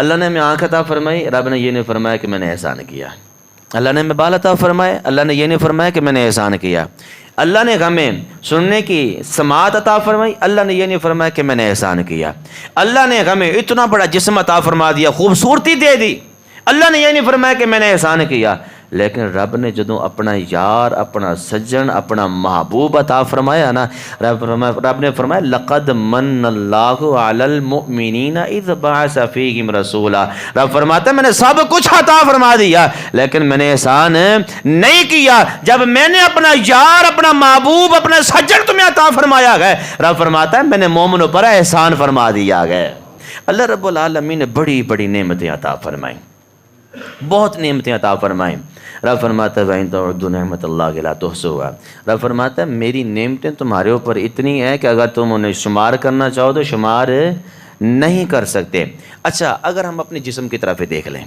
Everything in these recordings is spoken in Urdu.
اللہ نے ہمیں آنکھ عطا فرمائی، رب نے یہ نہیں فرمایا کہ میں نے احسان کیا۔ اللہ نے ہمیں بال عطا فرمائے، اللہ نے یہ نہیں فرمایا کہ میں نے احسان کیا۔ اللہ نے ہمیں سننے کی سماعت عطا فرمائی، اللہ نے یہ نہیں فرمایا کہ میں نے احسان کیا۔ اللہ نے ہمیں اتنا بڑا جسم عطا فرما دیا، خوبصورتی دے دی، اللہ نے یہ نہیں فرمایا کہ میں نے احسان کیا۔ لیکن رب نے جدوں اپنا یار، اپنا سجن، اپنا محبوب عطا فرمایا نا، رب نے فرمایا لقد من اللہ علی المؤمنین اذ بعث فیہم رسولا۔ رب فرماتا ہے میں نے سب کچھ عطا فرما دیا، لیکن میں نے احسان نہیں کیا جب میں نے اپنا یار، اپنا محبوب، اپنا سجن تمہیں عطا فرمایا گیا۔ رب فرماتا ہے میں نے مومنوں پر احسان فرما دیا گیا۔ اللہ رب العالمین نے بڑی بڑی نعمتیں عطا فرمائیں، بہت نعمتیں عطا فرمائیں۔ رب فرماتا ہے وَإِن تَعُدُّوا نِعْمَتَ اللَّهِ لَا تُحْصُوهَا۔ رب فرماتا ہے میری نعمتیں تمہارے اوپر اتنی ہیں کہ اگر تم انہیں شمار کرنا چاہو تو شمار نہیں کر سکتے۔ اچھا، اگر ہم اپنے جسم کی طرف دیکھ لیں،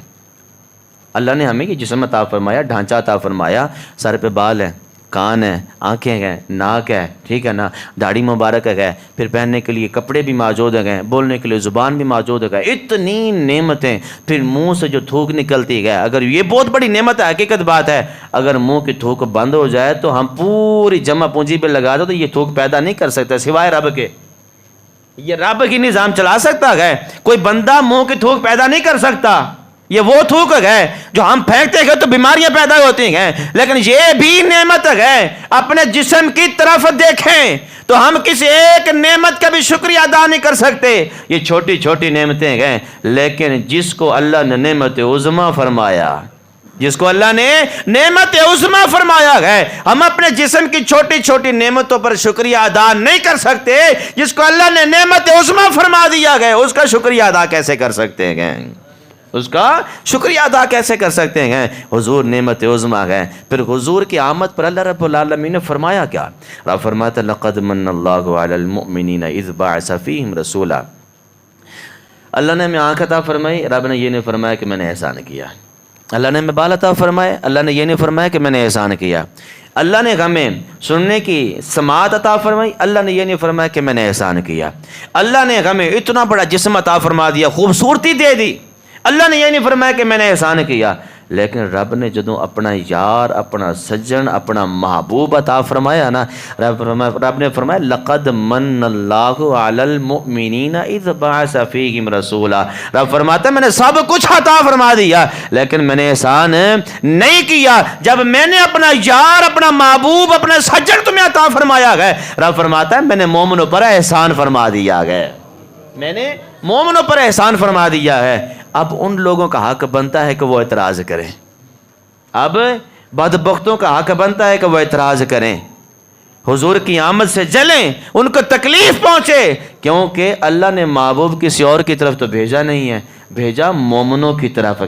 اللہ نے ہمیں یہ جسم عطا فرمایا، ڈھانچہ عطا فرمایا، سر پہ بال ہیں، کان ہیں، آنکھیں ہیں، ناک ہے، ٹھیک ہے نا، داڑھی مبارک ہے، پھر پہننے کے لیے کپڑے بھی موجود ہیں، بولنے کے لیے زبان بھی موجود ہے، اتنی نعمتیں، پھر منہ سے جو تھوک نکلتی ہے، اگر یہ بہت بڑی نعمت ہے، حقیقت بات ہے، اگر منہ کی تھوک بند ہو جائے تو ہم پوری جمع پونجی پہ لگا دو تو یہ تھوک پیدا نہیں کر سکتا سوائے رب کے۔ یہ رب کی نظام چلا سکتا ہے، کوئی بندہ منہ کی تھوک پیدا نہیں کر سکتا۔ یہ وہ تھوک ہے جو ہم پھینکتے ہیں تو بیماریاں پیدا ہوتی ہیں، لیکن یہ بھی نعمت ہے۔ اپنے جسم کی طرف دیکھیں تو ہم کسی ایک نعمت کا بھی شکریہ ادا نہیں کر سکتے۔ یہ چھوٹی چھوٹی نعمتیں ہیں، لیکن جس کو اللہ نے نعمت عظمیٰ فرمایا، جس کو اللہ نے نعمت عظمیٰ فرمایا ہے، ہم اپنے جسم کی چھوٹی چھوٹی نعمتوں پر شکریہ ادا نہیں کر سکتے۔ جس کو اللہ نے نعمت عظمیٰ فرما دیا ہے اس کا شکریہ ادا کیسے کر سکتے ہیں؟ اس کا شکریہ ادا کیسے کر سکتے ہیں؟ حضور نعمت عظمیٰ ہے۔ پھر حضور کی آمد پر اللہ رب العالمین نے فرمایا کیا؟ رب فرماتا لقد من اللہ علی المؤمنین اذ بعث فیہم رسولا۔ اللہ نے ہمیں آنکھ عطا فرمائی، رب نے یہ نہیں فرمایا کہ میں نے احسان کیا۔ اللہ نے ہمیں بال عطا فرمائے، اللہ نے یہ نہیں فرمایا کہ میں نے احسان کیا۔ اللہ نے ہمیں سننے کی سماعت عطا فرمائی، اللہ نے یہ نہیں فرمایا کہ میں نے احسان کیا۔ اللہ نے ہمیں اتنا بڑا جسم عطا فرما دیا، خوبصورتی دے دی، اللہ نے یہ نہیں فرمایا کہ میں نے احسان کیا۔ لیکن رب نے جدوں اپنا یار، اپنا سجن، اپنا محبوب عطا فرمایا نا، رب نے فرمایا لقد من اللہ علی المؤمنین اذ بعث فیہم رسولا۔ رب فرماتا ہے میں نے سب کچھ عطا فرما دیا، لیکن میں نے احسان نہیں کیا جب میں نے اپنا یار، اپنا محبوب، اپنا سجن تمہیں عطا فرمایا ہے۔ رب فرماتا ہے میں نے مومنوں پر احسان فرما دیا ہے، میں نے مومنوں پر احسان فرما دیا ہے۔ اب ان لوگوں کا حق بنتا ہے کہ وہ اعتراض کریں، اب بدبختوں کا حق بنتا ہے کہ وہ اعتراض کریں، حضور کی آمد سے جلیں، ان کو تکلیف پہنچے، کیونکہ اللہ نے محبوب کسی اور کی طرف تو بھیجا نہیں ہے، بھیجا مومنوں کی طرف۔